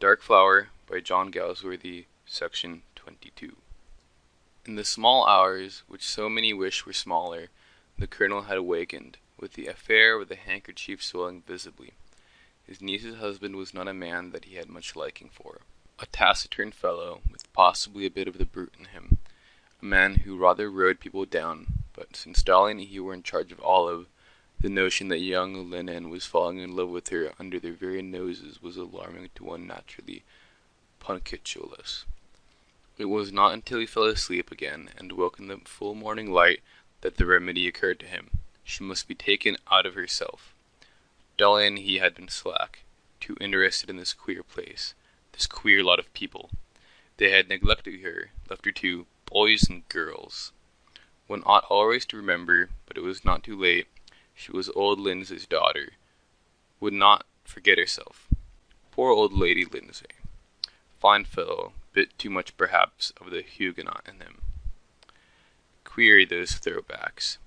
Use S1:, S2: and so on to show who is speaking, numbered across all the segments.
S1: Dark Flower by John Galsworthy, Section 22. In the small hours, which so many wish were smaller, the Colonel had awakened, with the affair of the handkerchief swelling visibly. His niece's husband was not a man that he had much liking for. A taciturn fellow, with possibly a bit of the brute in him. A man who rather rode people down, but since Dolly and he were in charge of Olive, the notion that young Lennon was falling in love with her under their very noses was alarming to one naturally punctilious. It was not until he fell asleep again and woke in the full morning light that the remedy occurred to him. She must be taken out of herself. Dolly and he had been slack, too interested in this queer place, this queer lot of people. They had neglected her, left her to boys and girls. One ought always to remember, but it was not too late. She was old Lindsay's daughter, would not forget herself. Poor old Lady Lindsay. Fine fellow, bit too much perhaps of the Huguenot in him. Queer those throwbacks.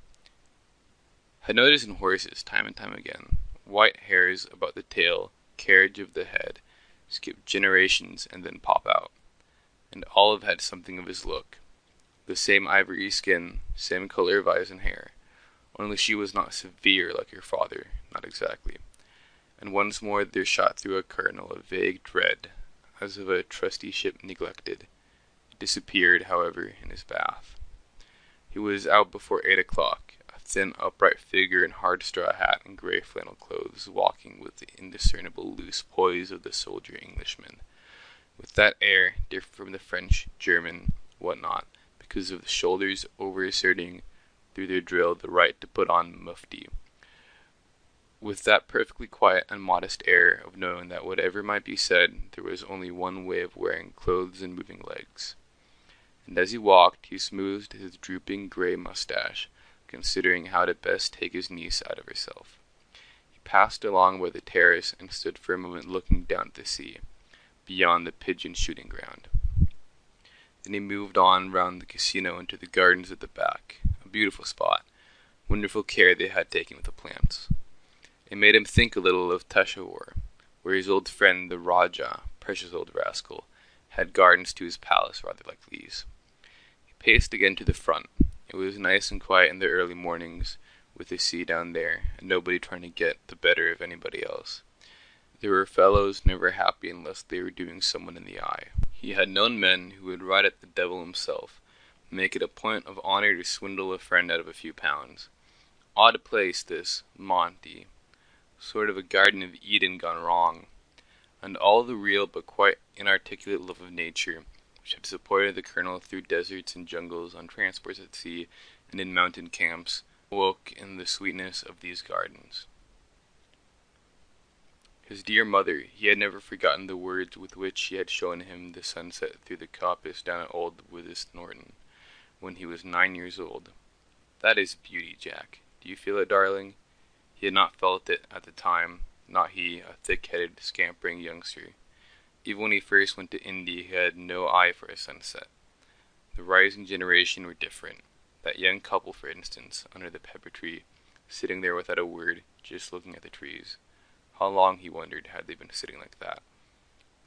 S1: Had noticed in horses, time and time again, white hairs about the tail, carriage of the head, skip generations and then pop out. And Olive had something of his look. The same ivory skin, same color of eyes and hair. Only she was not severe like her father, not exactly. And once more there shot through a colonel a vague dread, as of a trusteeship neglected. It disappeared, however, in his bath. He was out before 8 o'clock, a thin, upright figure in hard straw hat and grey flannel clothes, walking with the indiscernible loose poise of the soldier Englishman, with that air different from the French, German, what not, because of the shoulders over-asserting through their drill the right to put on mufti, with that perfectly quiet and modest air of knowing that whatever might be said, there was only one way of wearing clothes and moving legs. And as he walked, he smoothed his drooping grey moustache, considering how to best take his niece out of herself. He passed along by the terrace and stood for a moment looking down at the sea, beyond the pigeon shooting ground. Then he moved on round the casino into the gardens at the back, a beautiful spot. Wonderful care they had taken with the plants. It made him think a little of Peshawar, where his old friend the Rajah, precious old rascal, had gardens to his palace rather like these. He paced again to the front. It was nice and quiet in the early mornings, with the sea down there, and nobody trying to get the better of anybody else. There were fellows never happy unless they were doing someone in the eye. He had known men who would ride at the devil himself, make it a point of honor to swindle a friend out of a few pounds. Odd place, this Monte. Sort of a Garden of Eden gone wrong. And all the real but quite inarticulate love of nature, which had supported the Colonel through deserts and jungles, on transports at sea, and in mountain camps, awoke in the sweetness of these gardens. His dear mother, he had never forgotten the words with which she had shown him the sunset through the coppice down at old Withis Norton, when he was 9 years old. That is beauty, Jack. Do you feel it, darling? He had not felt it at the time, not he, a thick-headed, scampering youngster. Even when he first went to India, he had no eye for a sunset. The rising generation were different. That young couple, for instance, under the pepper tree, sitting there without a word, just looking at the trees. How long, he wondered, had they been sitting like that?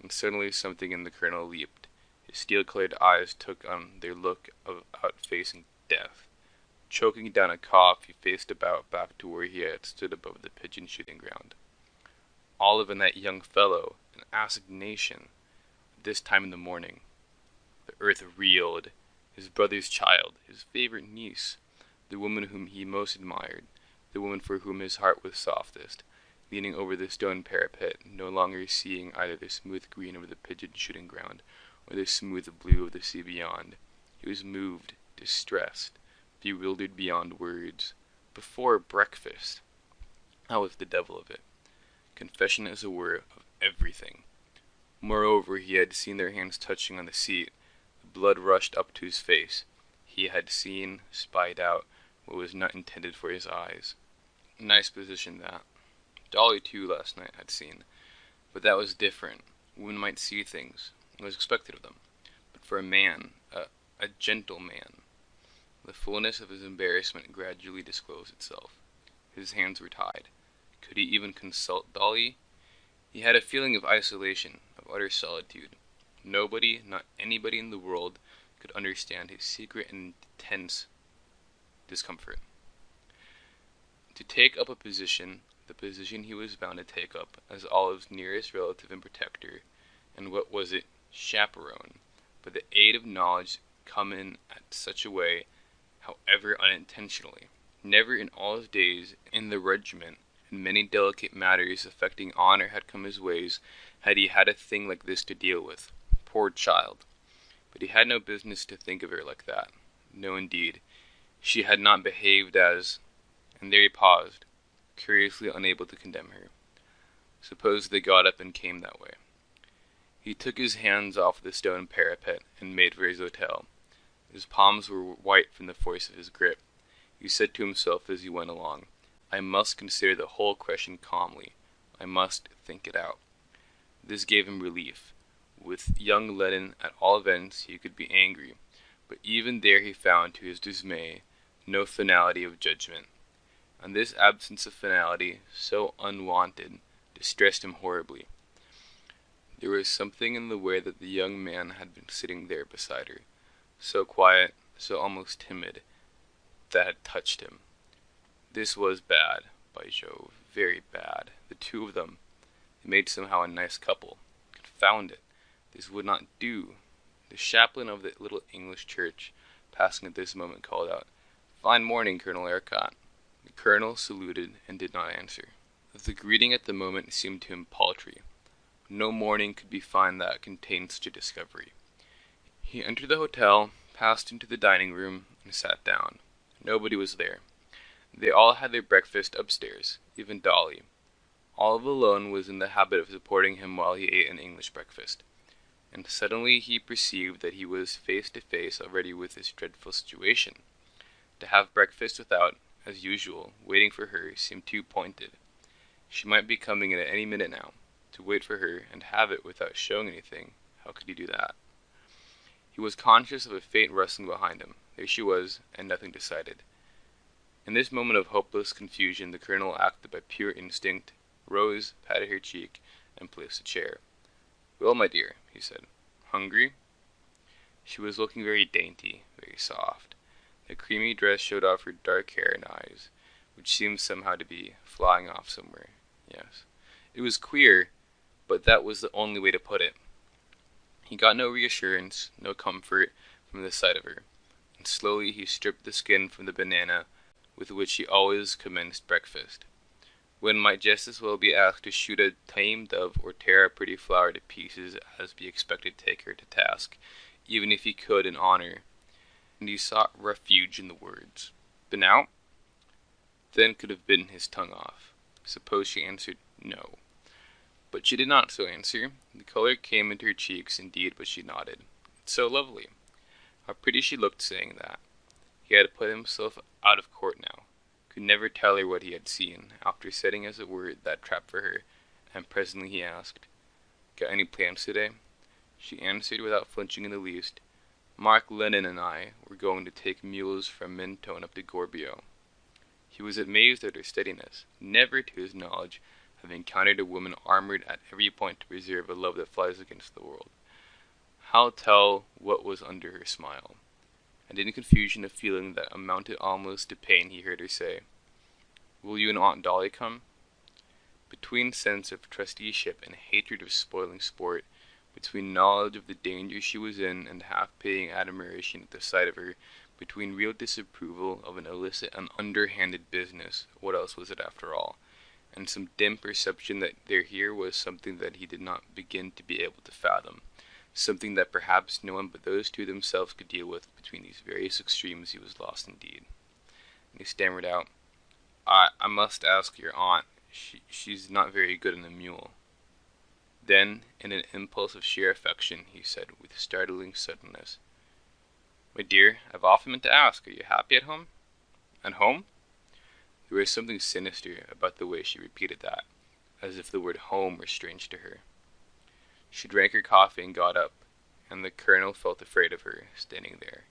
S1: And suddenly something in the Colonel leaped. His steel-colored eyes took on their look of out-facing death. Choking down a cough, he faced about back to where he had stood above the pigeon shooting ground. Olive and that young fellow, an assignation, at this time in the morning. The earth reeled. His brother's child, his favorite niece, the woman whom he most admired, the woman for whom his heart was softest, leaning over the stone parapet, no longer seeing either the smooth green of the pigeon shooting ground or the smooth blue of the sea beyond. He was moved, distressed, bewildered beyond words. Before breakfast! That was the devil of it. Confession, as it were, of everything. Moreover, he had seen their hands touching on the seat. The blood rushed up to his face. He had seen, spied out, what was not intended for his eyes. Nice position, that. Dolly, too, last night had seen. But that was different. Women might see things. It was expected of them. But for a man, a gentle man, the fullness of his embarrassment gradually disclosed itself. His hands were tied. Could he even consult Dolly? He had a feeling of isolation, of of utter solitude. Nobody, not anybody in the world, could understand his secret and intense discomfort. To take up a position, the position he was bound to take up as Olive's nearest relative and protector, and what was it? Chaperone. But the aid of knowledge come in at such a way, however unintentionally. Never in all his days in the regiment, and many delicate matters affecting honor had come his ways, had he had a thing like this to deal with. Poor child! But he had no business to think of her like that. No, indeed. She had not behaved as... And there he paused, curiously unable to condemn her. Suppose they got up and came that way. He took his hands off the stone parapet and made for his hotel. His palms were white from the force of his grip. He said to himself as he went along, I must consider the whole question calmly. I must think it out. This gave him relief. With young Lennon, at all events, he could be angry, but even there he found, to his dismay, no finality of judgment. And this absence of finality, so unwanted, distressed him horribly. There was something in the way that the young man had been sitting there beside her, so quiet, so almost timid, that had touched him. This was bad, by Jove, very bad. The two of them. They made somehow a nice couple. Confound it. This would not do. The chaplain of the little English church, passing at this moment, called out, Fine morning, Colonel Ercott. The colonel saluted and did not answer. The greeting at the moment seemed to him paltry. No morning could be fine that contained such a discovery. He entered the hotel, passed into the dining room, and sat down. Nobody was there. They all had their breakfast upstairs, even Dolly. Olive alone was in the habit of supporting him while he ate an English breakfast. And suddenly he perceived that he was face to face already with this dreadful situation. To have breakfast without, as usual, waiting for her seemed too pointed. She might be coming in at any minute now. To wait for her and have it without showing anything, how could he do that? He was conscious of a faint rustling behind him. There she was, and nothing decided. In this moment of hopeless confusion, the colonel acted by pure instinct, rose, patted her cheek, and placed a chair. Well, my dear, he said. Hungry? She was looking very dainty, very soft. The creamy dress showed off her dark hair and eyes, which seemed somehow to be flying off somewhere. Yes. It was queer, but that was the only way to put it. He got no reassurance, no comfort from the sight of her, and slowly he stripped the skin from the banana with which he always commenced breakfast. One might just as well be asked to shoot a tame dove or tear a pretty flower to pieces as be expected to take her to task, even if he could in honor. And he sought refuge in the words, Been out? Then could have bitten his tongue off. Suppose she answered no. But she did not so answer. The color came into her cheeks, indeed, but she nodded. It's so lovely. How pretty she looked saying that. He had put himself out of court now. Could never tell her what he had seen, after setting as it were that trap for her, and presently he asked, Got any plans today? She answered without flinching in the least, Mark Lennon and I were going to take mules from Mentone up to Gorbio. He was amazed at her steadiness. Never, to his knowledge, have encountered a woman armored at every point to preserve a love that flies against the world. How tell what was under her smile? And in confusion of feeling that amounted almost to pain, he heard her say, Will you and Aunt Dolly come? Between sense of trusteeship and hatred of spoiling sport, between knowledge of the danger she was in and half-pitying admiration at the sight of her, between real disapproval of an illicit and underhanded business, what else was it after all? And some dim perception that there here was something that he did not begin to be able to fathom, something that perhaps no one but those two themselves could deal with. Between these various extremes he was lost indeed. And he stammered out, I must ask your aunt. She's not very good in the mule. Then, in an impulse of sheer affection, he said with startling suddenness, My dear, I've often meant to ask, are you happy at home? At home? There was something sinister about the way she repeated that, as if the word home were strange to her. She drank her coffee and got up, and the colonel felt afraid of her, standing there.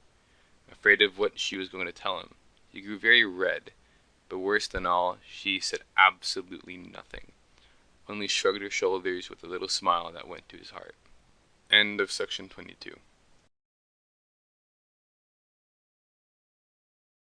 S1: Afraid of what she was going to tell him. He grew very red, but worse than all, she said absolutely nothing. only shrugged her shoulders with a little smile that went to his heart. End of section 22.